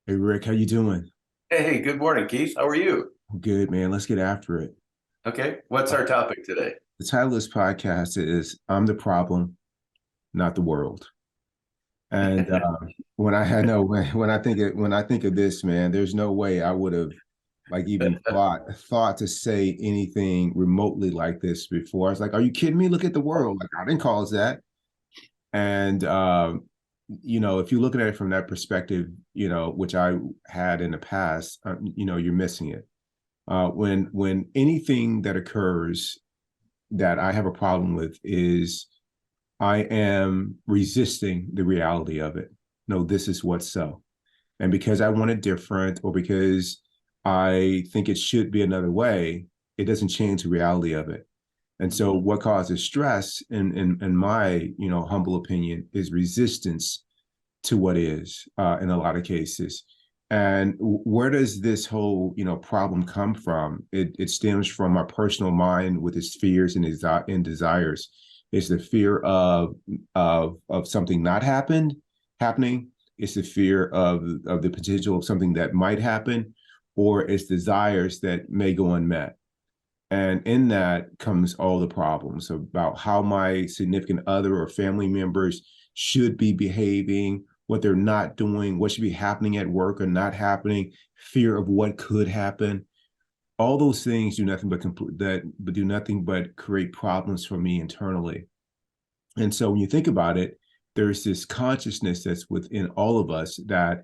Hey Rick, how you doing? Hey, good morning, Keith. How are you? Good, man. Let's get after it. Okay, what's Uh, our topic today? The title of this podcast is "I'm the Problem, Not the World." And when I know when I think of this, man, there's no way I would have like even thought to say anything remotely like this before. I was like, "Are you kidding me? Look at the world! Like I didn't cause that." And if you're looking at it from that perspective, which I had in the past, you're missing it. When anything that occurs that I have a problem with is I am resisting the reality of it. No, this is what's so. And because I want it different or because I think it should be another way, it doesn't change the reality of it. And so what causes stress in my, humble opinion is resistance to what is in a lot of cases. And where does this whole, problem come from? It stems from my personal mind with its fears and desires. It's the fear of something not happening. It's the fear of the potential of something that might happen, or it's desires that may go unmet. And in that comes all the problems about how my significant other or family members should be behaving, what they're not doing, what should be happening at work or not happening, fear of what could happen. All those things do nothing but do nothing but create problems for me internally. And so when you think about it, there's this consciousness that's within all of us that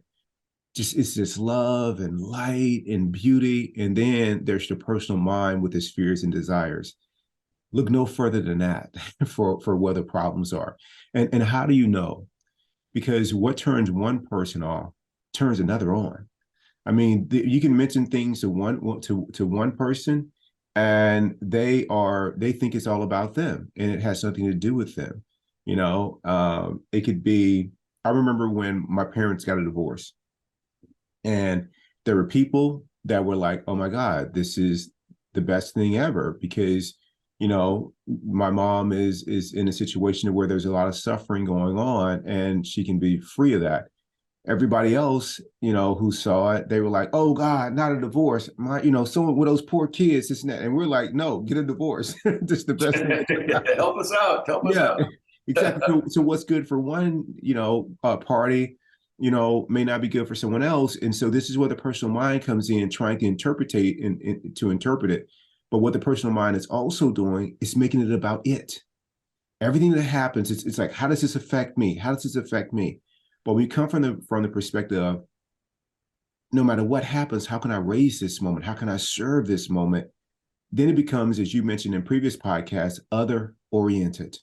just it's just love and light and beauty. And then there's the personal mind with its fears and desires. Look no further than that for where the problems are. And how do you know? Because what turns one person off turns another on. I mean, you can mention things to one person, and they think it's all about them, and it has nothing to do with them. It could be. I remember when my parents got a divorce, and there were people that were like, "Oh my God, this is the best thing ever," because my mom is in a situation where there's a lot of suffering going on, and she can be free of that. Everybody else, who saw it, they were like, "Oh God, not a divorce. Someone with those poor kids, this and that." And we're like, "No, get a divorce. That's the best thing that could happen." Help us out. Help us Yeah, out. exactly. So what's good for one, party, may not be good for someone else. And so this is where the personal mind comes in, trying to interpret it. But what the personal mind is also doing is making it about it. Everything that happens, it's like, how does this affect me? How does this affect me? But we come from the perspective of no matter what happens, how can I raise this moment? How can I serve this moment? Then it becomes, as you mentioned in previous podcasts, other oriented.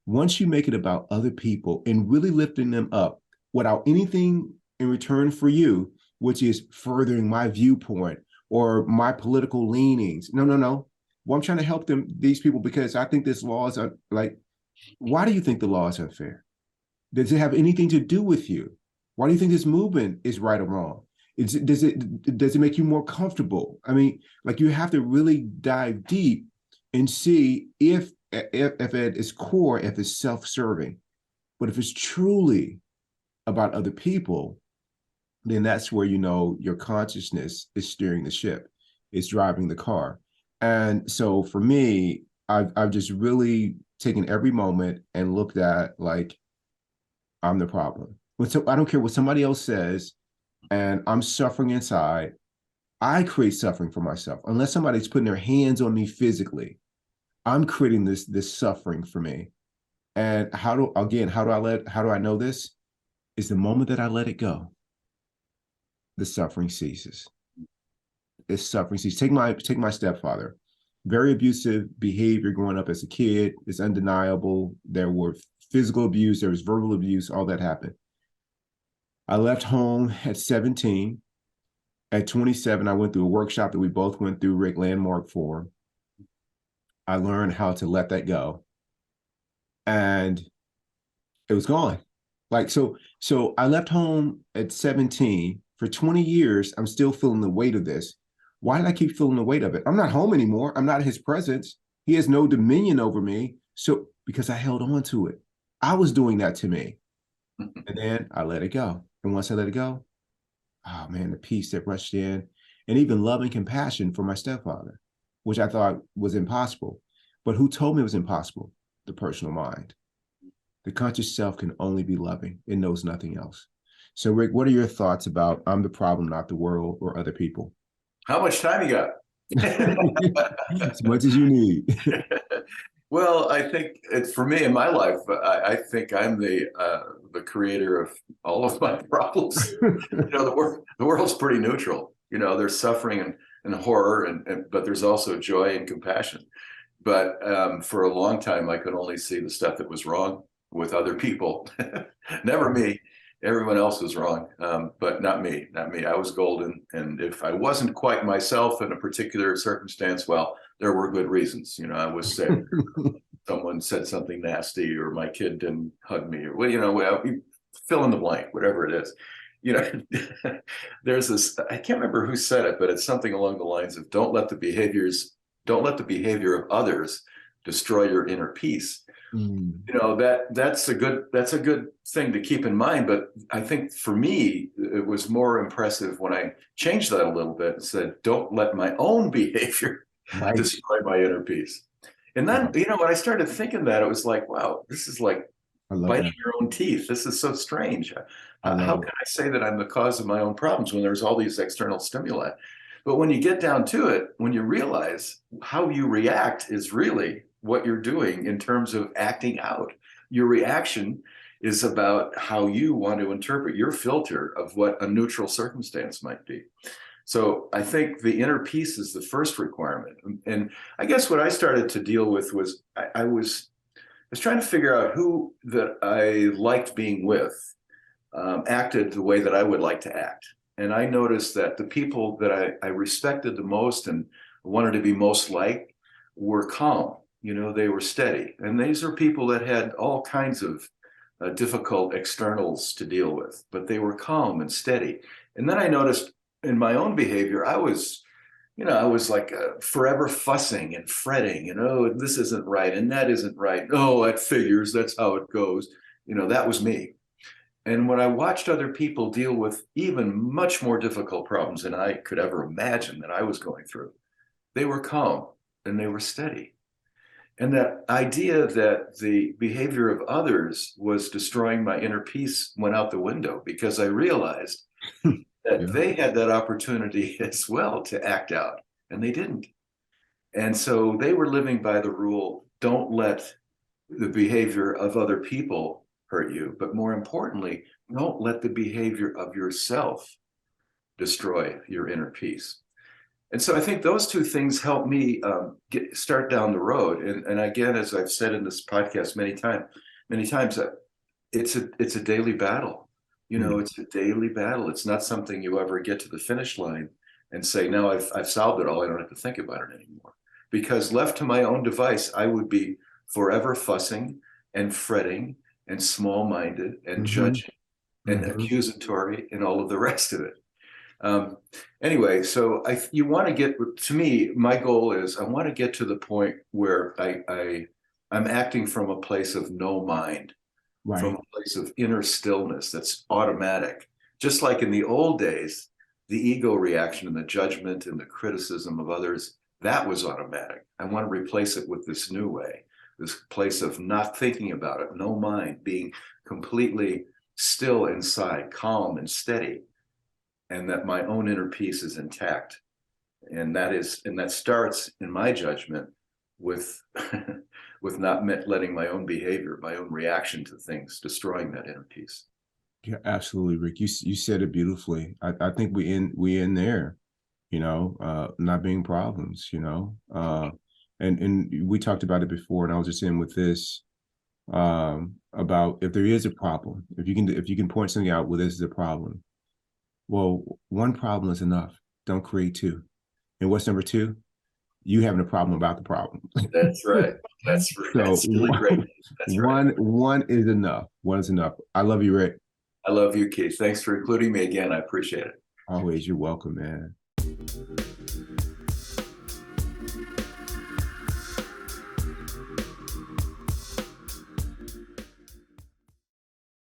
Once you make it about other people and really lifting them up without anything in return for you, which is furthering my viewpoint or my political leanings. No, no, no. Well, I'm trying to help these people because I think this law is like, why do you think the law is unfair? Does it have anything to do with you? Why do you think this movement is right or wrong? Does it make you more comfortable? I mean, like you have to really dive deep and see if at its core, if it's self-serving. But if it's truly about other people, then that's where your consciousness is steering the ship, it's driving the car. And so for me, I've just really taken every moment and looked at like I'm the problem. So I don't care what somebody else says, and I'm suffering inside. I create suffering for myself unless somebody's putting their hands on me physically. I'm creating this suffering for me. And how do I know this? Is the moment that I let it go, the suffering ceases. It's suffering ceases. Take my stepfather. Very abusive behavior growing up as a kid. It's undeniable. There were physical abuse, there was verbal abuse, all that happened. I left home at 17. At 27, I went through a workshop that we both went through, Rick Landmark for. I learned how to let that go. And it was gone. So I left home at 17. For 20 years, I'm still feeling the weight of this. Why did I keep feeling the weight of it? I'm not home anymore. I'm not in his presence. He has no dominion over me. So because I held on to it, I was doing that to me. And then I let it go. And once I let it go, oh man, the peace that rushed in, and even love and compassion for my stepfather, which I thought was impossible. But who told me it was impossible? The personal mind. The conscious self can only be loving. It knows nothing else. So, Rick, what are your thoughts about I'm the problem, not the world or other people? How much time you got? As much as you need. Well, I think it's for me in my life. I think I'm the creator of all of my problems. The world's pretty neutral. There's suffering and horror, but there's also joy and compassion. But for a long time, I could only see the stuff that was wrong with other people. Never me. Everyone else was wrong, but not me. Not me. I was golden, and if I wasn't quite myself in a particular circumstance, well, there were good reasons. I was sick. Someone said something nasty, or my kid didn't hug me, or well, fill in the blank, whatever it is. There's this. I can't remember who said it, but it's something along the lines of don't let the behavior of others destroy your inner peace. That's a good thing to keep in mind. But I think for me, it was more impressive when I changed that a little bit and said, don't let my own behavior destroy my inner peace. And then, when I started thinking that, it was like, wow, this is like biting your own teeth. This is so strange. How can I say that I'm the cause of my own problems when there's all these external stimuli? But when you get down to it, when you realize how you react is really what you're doing in terms of acting out. Your reaction is about how you want to interpret your filter of what a neutral circumstance might be. So I think the inner peace is the first requirement. And I guess what I started to deal with was I was trying to figure out who that I liked being with acted the way that I would like to act. And I noticed that the people that I respected the most and wanted to be most like were calm. They were steady. And these are people that had all kinds of difficult externals to deal with, but they were calm and steady. And then I noticed in my own behavior, I was like forever fussing and fretting, oh, this isn't right and that isn't right. Oh, that figures, that's how it goes. That was me. And when I watched other people deal with even much more difficult problems than I could ever imagine that I was going through, they were calm and they were steady. And that idea that the behavior of others was destroying my inner peace went out the window because I realized that they had that opportunity as well to act out, and they didn't. And so they were living by the rule, don't let the behavior of other people hurt you, but more importantly, don't let the behavior of yourself destroy your inner peace. And so I think those two things help me start down the road. And again, as I've said in this podcast many times, it's a daily battle. It's a daily battle. It's not something you ever get to the finish line and say, no, I've solved it all. I don't have to think about it anymore. Because left to my own device, I would be forever fussing and fretting and small-minded and judging and accusatory and all of the rest of it. Anyway, so you want to get, to me, my goal is I want to get to the point where I'm acting from a place of no mind, from a place of inner stillness that's automatic. Just like in the old days, the ego reaction and the judgment and the criticism of others, that was automatic. I want to replace it with this new way, this place of not thinking about it, no mind, being completely still inside, calm and steady, and that my own inner peace is intact. And that starts, in my judgment, with with not letting my own behavior, my own reaction to things, destroying that inner peace. Yeah, absolutely, Rick. You said it beautifully. I think we in there, not being problems, and we talked about it before, and I was just in with this about if there is a problem, if you can point something out, well, this is a problem. Well, one problem is enough. Don't create two. And what's number two? You having a problem about the problem. That's right. That's right. So that's really great. That's right. One is enough. One is enough. I love you, Rick. I love you, Keith. Thanks for including me again. I appreciate it. Always, you're welcome, man.